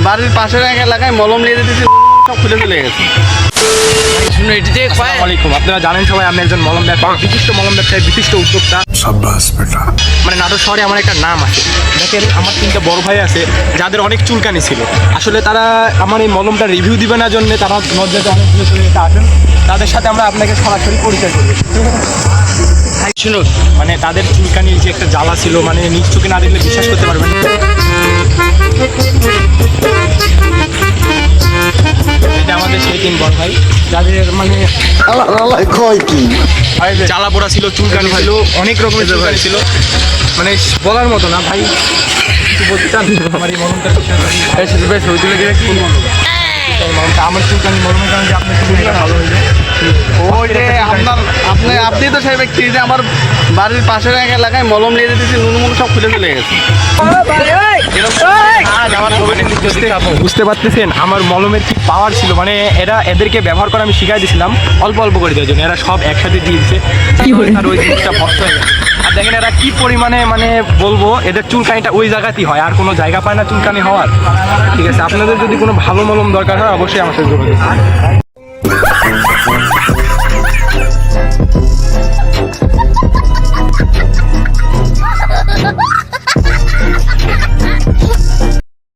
বাড়ির পাশের এক এলাকায় মলম নিয়ে যেতেছি, সব খুলে চলে গেছে। আপনারা জানেন সবাই, আমি একজন মলম ব্যবসায়ী, বিশিষ্ট মলম ব্যবসায়ী, বিশিষ্ট উদ্যোক্তা। মানে নাটোর শহরে আমার একটা নাম আছে। দেখেন, আমার 3টা বড় ভাই আছে যাদের অনেক চুলকানি ছিল। আসলে তারা আমার এই মলমটা রিভিউ দিবে না জন্য তারা নজরে অনেক দূরে চলে যেতে আসেন। তাদের সাথে আমরা আপনাকে সরাসরি পরিচয় করি। শুনুন, মানে তাদের চুলকানির যে একটা জ্বালা ছিল, মানে নিজ চোখে না দেখলে বিশ্বাস করতে পারবেন না। এটা আমাদের সেই 3 বড় ভাই যাদের মানে জ্বালা পোড়া ছিল, চুলকানি ছিল, অনেক রকমের চুলকানি ছিল, মানে বলার মতো না ভাই। কিছু বলতে চান আমার এই মলমটার আমার চুলকানি মলমের কারণে যে আপনার চুলকানিটা ভালো হয়ে যায়। ওই যে আপনি তো সেই ব্যক্তি যে আমার বাড়ির পাশের এক এলাকায় মলম নিয়ে যেতেছি, নুন সব খুলে চলে গেছে। বুঝতে পারতেছেন আমার মলমের কি পাওয়ার ছিল, মানে এদেরকে ব্যবহার করা আমি শিখাই দিয়েছিলাম অল্প অল্প করে দেওয়ার জন্য। এরা সব একসাথে দিয়েছে আর ওই জিনিসটা ভক্ত হয়ে গেছে। আর দেখেন এরা কি পরিমাণে, মানে বলবো, এদের চুলকানিটা ওই জায়গাতেই হয়, আর কোনো জায়গা পায় না চুলকানি হওয়ার। ঠিক আছে, আপনাদের যদি কোনো ভালো মলম দরকার হয় অবশ্যই আমার সাথে যোগাযোগ করুন।